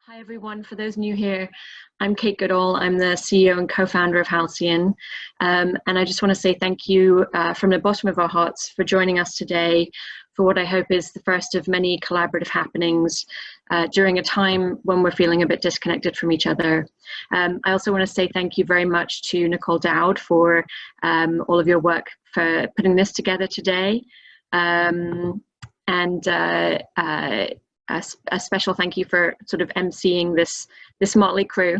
Hi, everyone. For those new here, I'm Kate Goodall. I'm the CEO and co-founder of Halcyon. And I just want to say thank you from the bottom of our hearts for joining us today for what I hope is the first of many collaborative happenings during a time when we're feeling a bit disconnected from each other. I also want to say thank you very much to Nicole Dowd for all of your work for putting this together today. A special thank you for sort of emceeing this motley crew.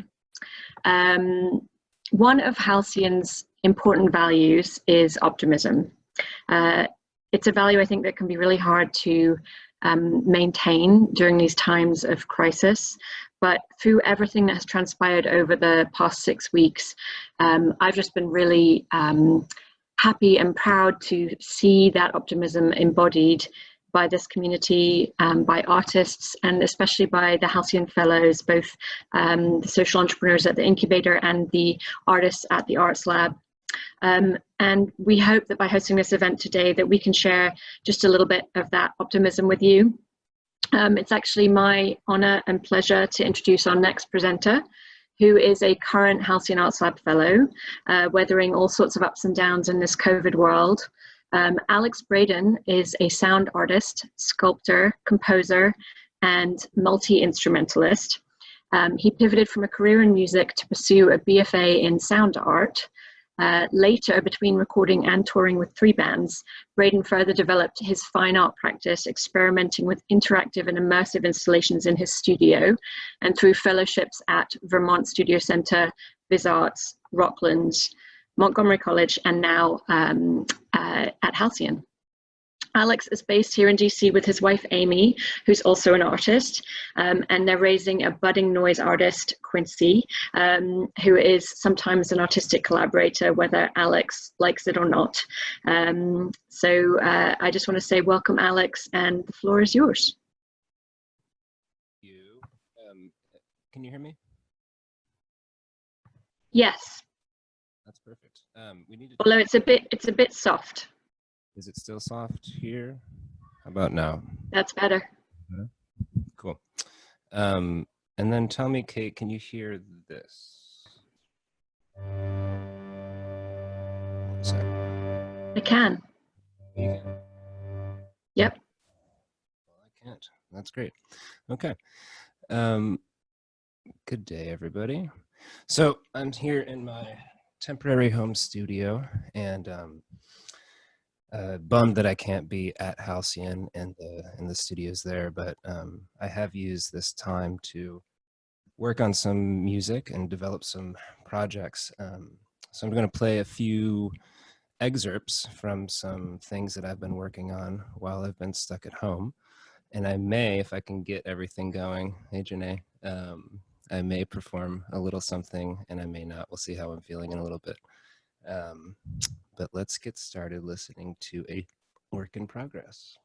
One of Halcyon's important values is optimism. It's a value I think that can be really hard to maintain during these times of crisis, but through everything that has transpired over the past 6 weeks, I've just been really happy and proud to see that optimism embodied by this community, by artists, and especially by the Halcyon Fellows, both the social entrepreneurs at the incubator and the artists at the Arts Lab. And we hope that by hosting this event today that we can share just a little bit of that optimism with you. It's actually my honor and pleasure to introduce our next presenter, who is a current Halcyon Arts Lab Fellow, weathering all sorts of ups and downs in this COVID world. Alex Braden is a sound artist, sculptor, composer, and multi-instrumentalist. He pivoted from a career in music to pursue a BFA in sound art. Later, between recording and touring with 3 bands, Braden further developed his fine art practice, experimenting with interactive and immersive installations in his studio, and through fellowships at Vermont Studio Center, Viz Arts, Rocklands, Montgomery College, and now at Halcyon. Alex is based here in DC with his wife Amy, who's also an artist, and they're raising a budding noise artist, Quincy, who is sometimes an artistic collaborator, whether Alex likes it or not. So I just want to say welcome, Alex, and the floor is yours. Can you hear me? Yes. That's perfect. We need to. Although it's a bit soft. Is it still soft here? How about now? That's better. Cool. And then tell me, Kate, can you hear this? 1 second. I can. You can? Yep. Well, I can't. That's great. Okay. Good day, everybody. So I'm here in my temporary home studio, and bummed that I can't be at Halcyon and in the studios there, but I have used this time to work on some music and develop some projects. So I'm going to play a few excerpts from some things that I've been working on while I've been stuck at home. And I may, if I can get everything going, hey Janae, I may perform a little something and I may not. We'll see how I'm feeling in a little bit. But let's get started listening to a work in progress.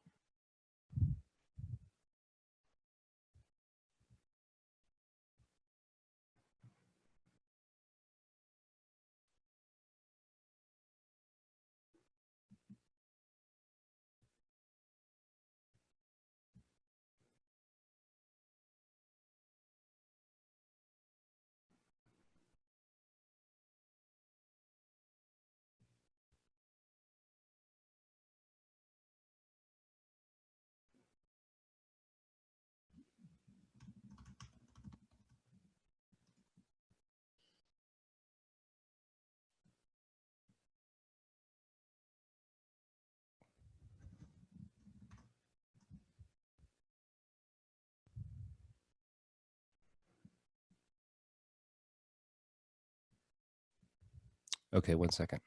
Okay, 1 second.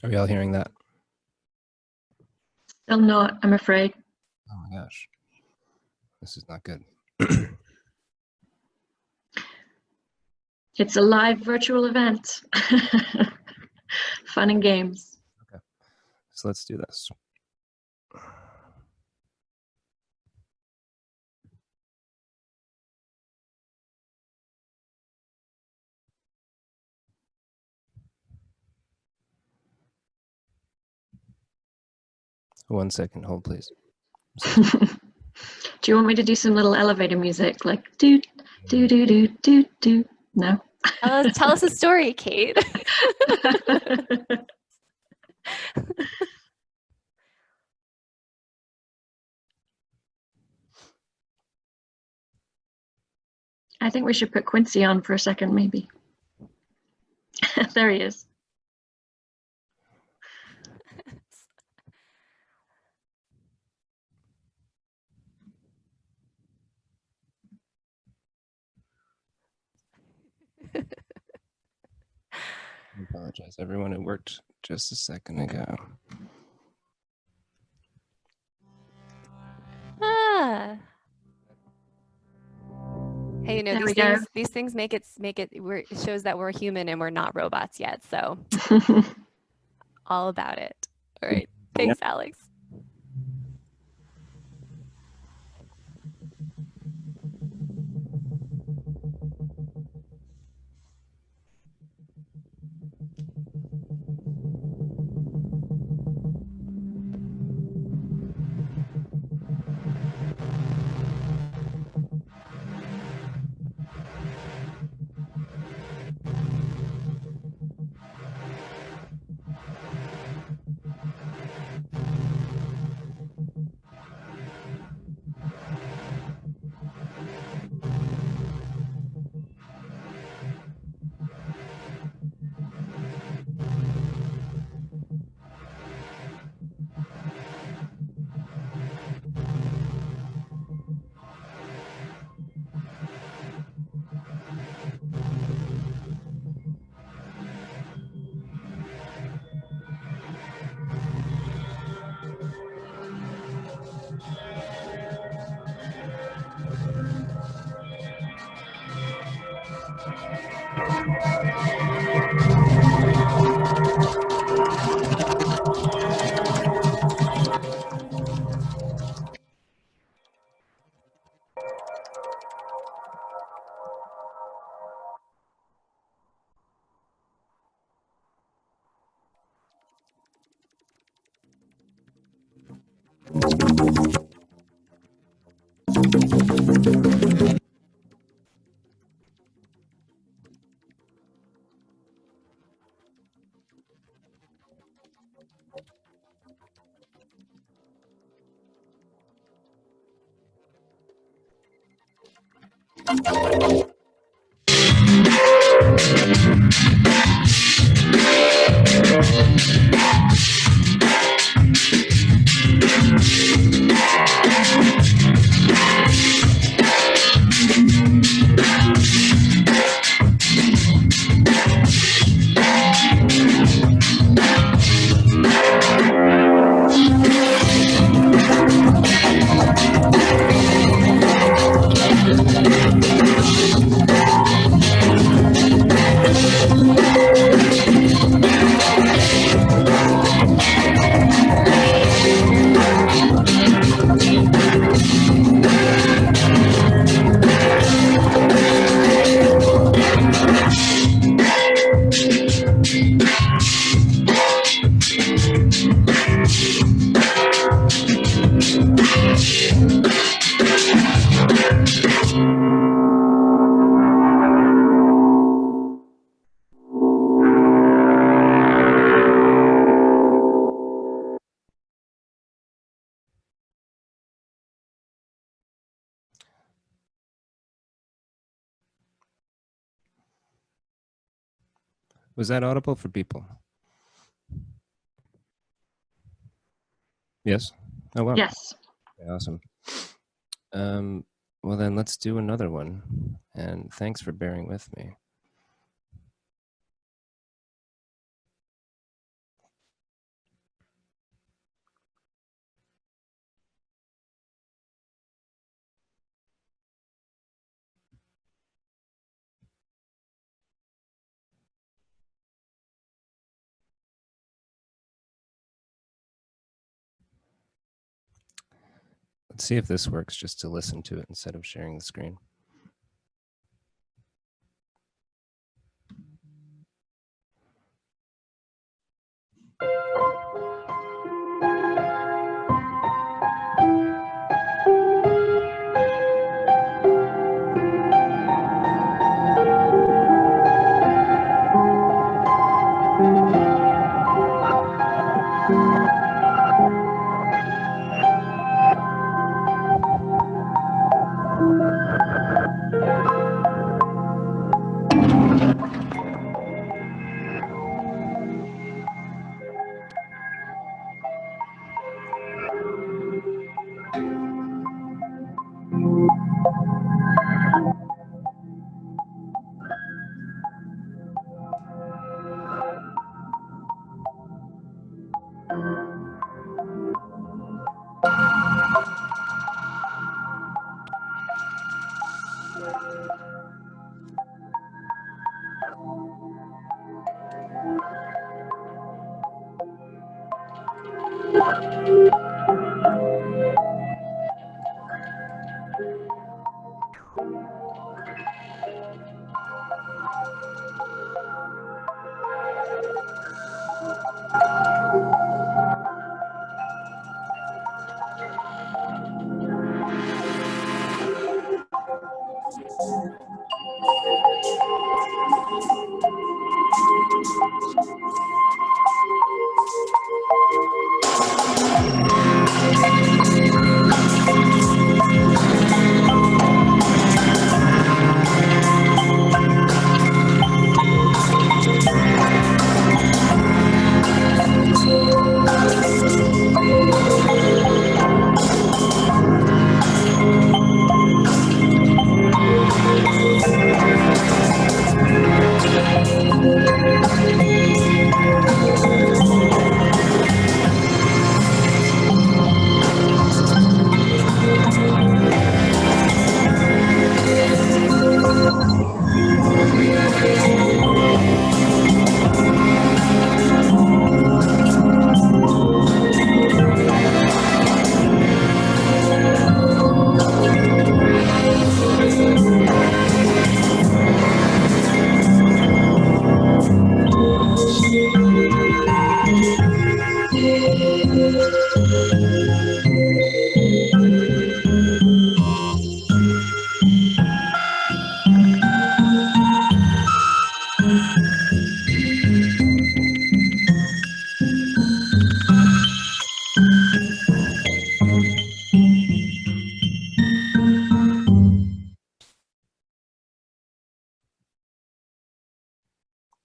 Are y'all hearing that? Still not, I'm afraid. Oh my gosh. This is not good. It's a live virtual event. Fun and games. Okay, so let's do this. One second, hold please. Do you want me to do some little elevator music, like do do do do do do? No. Tell us a story, Kate. I think we should put Quincy on for a second, maybe. There he is. I apologize, everyone. It worked just a second ago. Ah. Hey, you know, these things make it it shows that we're human and we're not robots yet. So all about it. All right. Thanks, Alex. Was that audible for people? Yes? Oh, wow. Yes. Okay, awesome. Well, then let's do another one. And thanks for bearing with me. Let's see if this works, just to listen to it instead of sharing the screen.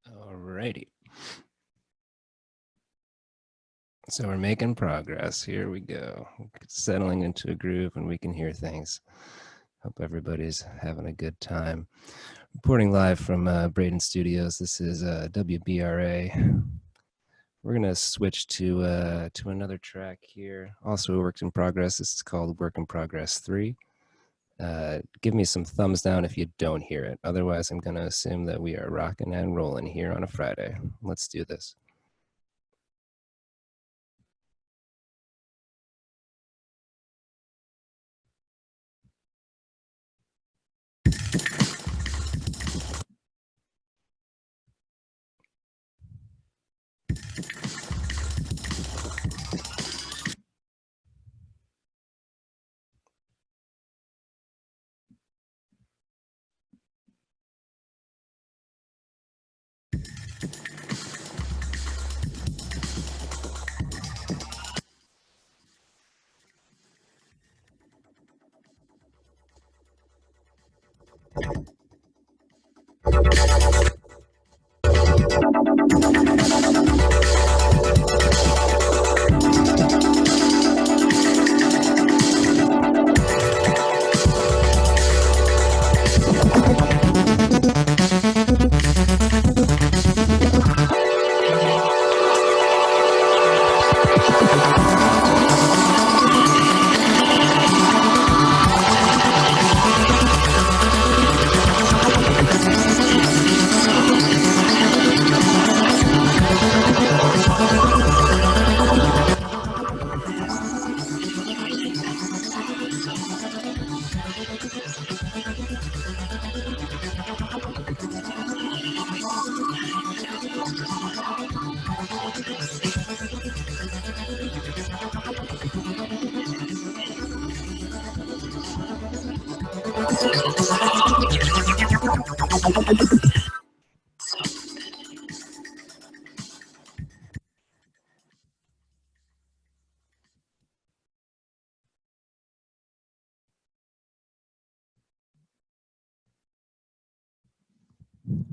Alrighty. So we're making progress. Here we go. Settling into a groove and we can hear things. Hope everybody's having a good time. Reporting live from Braden Studios. This is WBRA. We're gonna switch to another track here. Also a work in progress. This is called Work in Progress 3. Give me some thumbs down if you don't hear it. Otherwise, I'm gonna assume that we are rocking and rolling here on a Friday. Let's do this.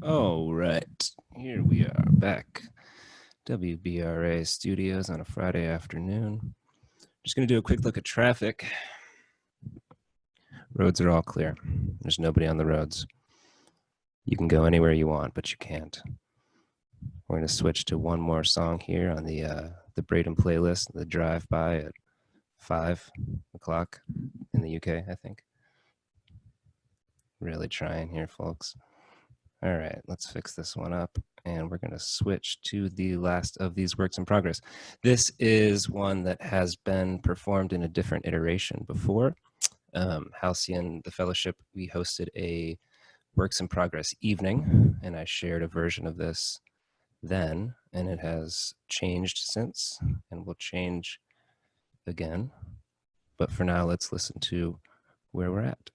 All right, here we are back. WBRA studios on a Friday afternoon. Just going to do a quick look at traffic. Roads are all clear. There's nobody on the roads. You can go anywhere you want, but you can't. We're going to switch to one more song here on the Braden playlist, the drive-by at 5 o'clock in the UK, I think. Really trying here, folks. All right, let's fix this one up, and we're going to switch to the last of these works in progress. This is one that has been performed in a different iteration before. Halcyon, the Fellowship, we hosted a works in progress evening, and I shared a version of this then, and it has changed since, and will change again. But for now, let's listen to where we're at.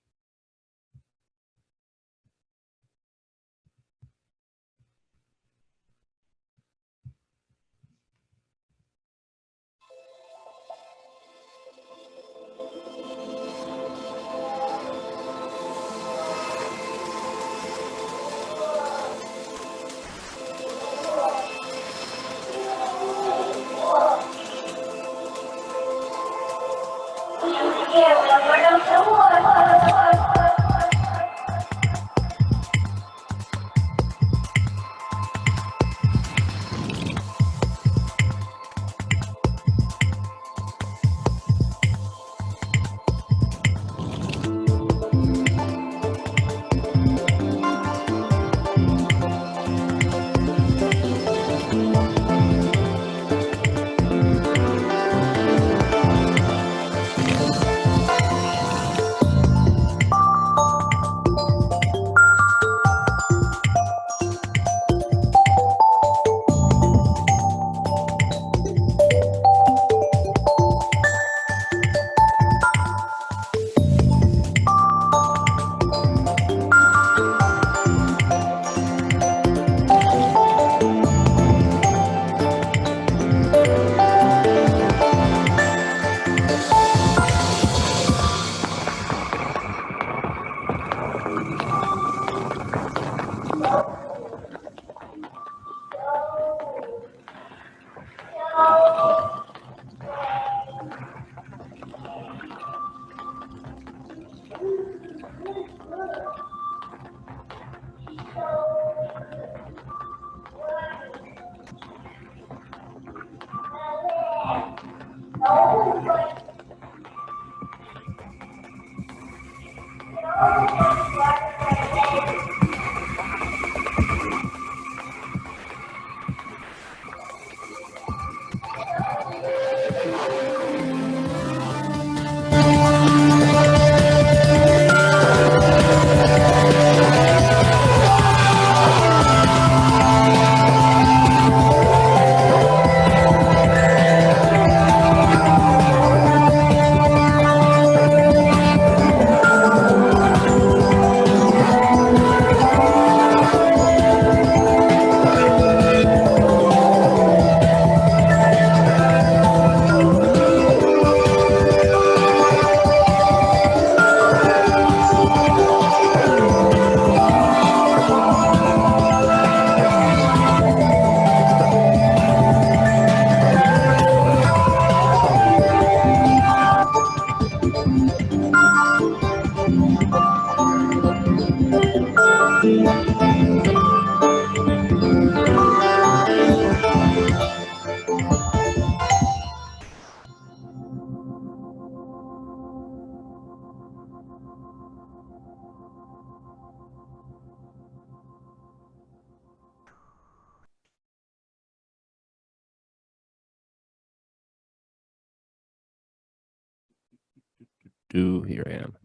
Here I am.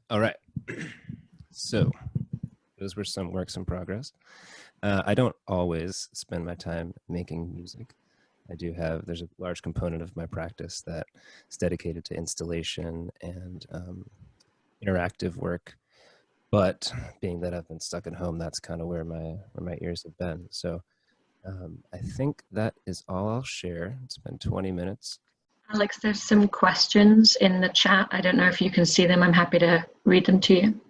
All right. So those were some works in progress. I don't always spend my time making music. there's a large component of my practice that is dedicated to installation and interactive work. But being that I've been stuck at home, that's kind of where my ears have been. So I think that is all I'll share. It's been 20 minutes. Alex, there's some questions in the chat. I don't know if you can see them. I'm happy to read them to you.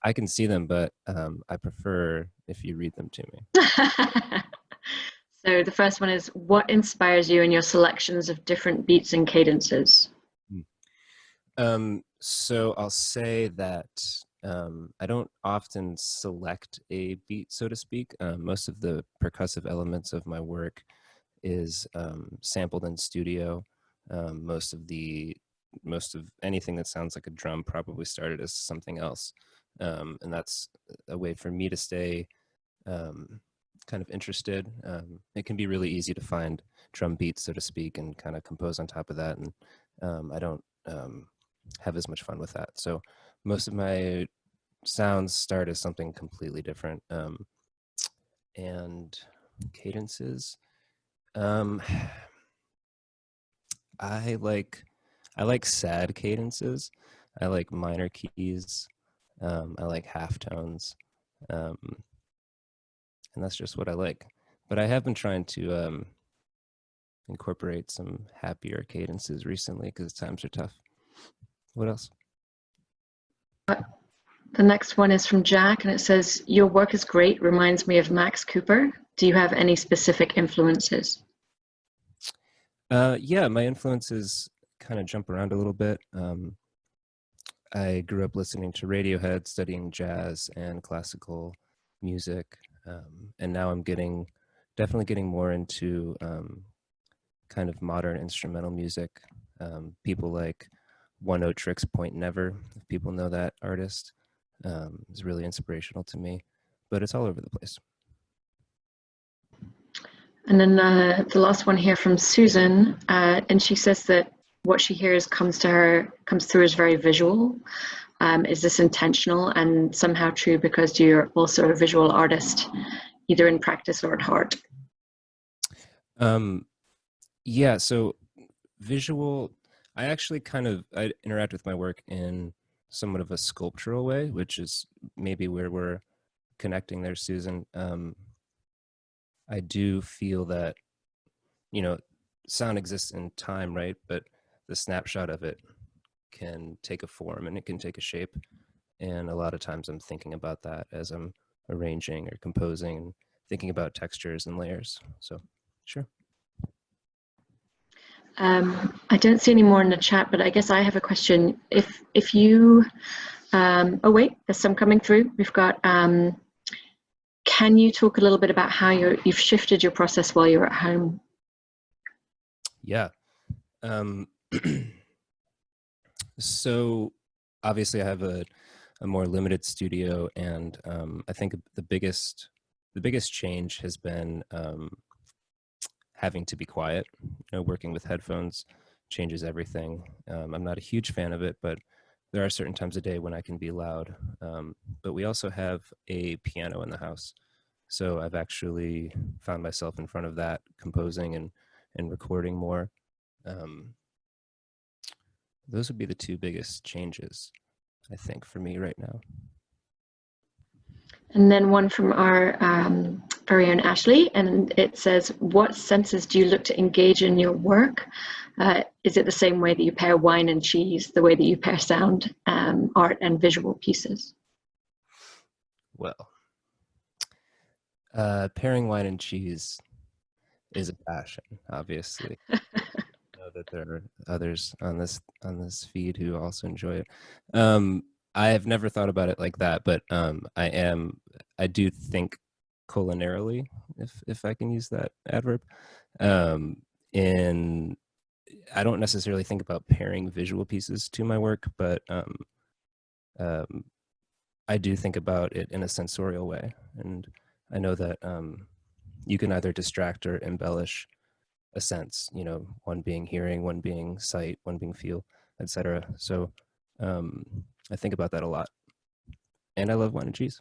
I can see them, but I prefer if you read them to me. So the first one is, what inspires you in your selections of different beats and cadences? So I'll say that I don't often select a beat, so to speak. Most of the percussive elements of my work is sampled in studio. Most of anything that sounds like a drum probably started as something else. And that's a way for me to stay kind of interested. It can be really easy to find drum beats, so to speak, and kind of compose on top of that. And I don't have as much fun with that. So most of my sounds start as something completely different. And cadences, I like sad cadences. I like minor keys. I like halftones. And that's just what I like. But I have been trying to incorporate some happier cadences recently because times are tough. What else? The next one is from Jack, and it says, your work is great, reminds me of Max Cooper. Do you have any specific influences? Yeah, my influences kind of jump around a little bit. I grew up listening to Radiohead, studying jazz and classical music, and now I'm definitely getting more into kind of modern instrumental music. People like One Note Tricks Point Never, if people know that artist, is really inspirational to me, but it's all over the place. And then the last one here from Susan, and she says that what she hears comes through as very visual. Is this intentional and somehow true because you're also a visual artist, either in practice or at heart? Yeah, so visual, I interact with my work in somewhat of a sculptural way, which is maybe where we're connecting there, Susan. I do feel that, sound exists in time, right? But the snapshot of it can take a form and it can take a shape. And a lot of times I'm thinking about that as I'm arranging or composing and thinking about textures and layers. So, sure. I don't see any more in the chat, but I guess I have a question. If you, oh wait, there's some coming through. We've got, can you talk a little bit about how you've shifted your process while you're at home? Yeah. So obviously I have a more limited studio, and I think the biggest change has been having to be quiet. Working with headphones changes everything. I'm not a huge fan of it, but there are certain times of day when I can be loud. But we also have a piano in the house. So I've actually found myself in front of that, composing and recording more. Those would be the two biggest changes, I think, for me right now. And then one from our very own Ashley, and it says, what senses do you look to engage in your work? Is it the same way that you pair wine and cheese, the way that you pair sound, art, and visual pieces? Well, pairing wine and cheese is a passion, obviously. I know that there are others on this feed who also enjoy it. I have never thought about it like that, but I do think culinarily, if I can use that adverb. And I don't necessarily think about pairing visual pieces to my work, but I do think about it in a sensorial way. And I know that you can either distract or embellish a sense, one being hearing, one being sight, one being feel, etc. So I think about that a lot. And I love wine and cheese.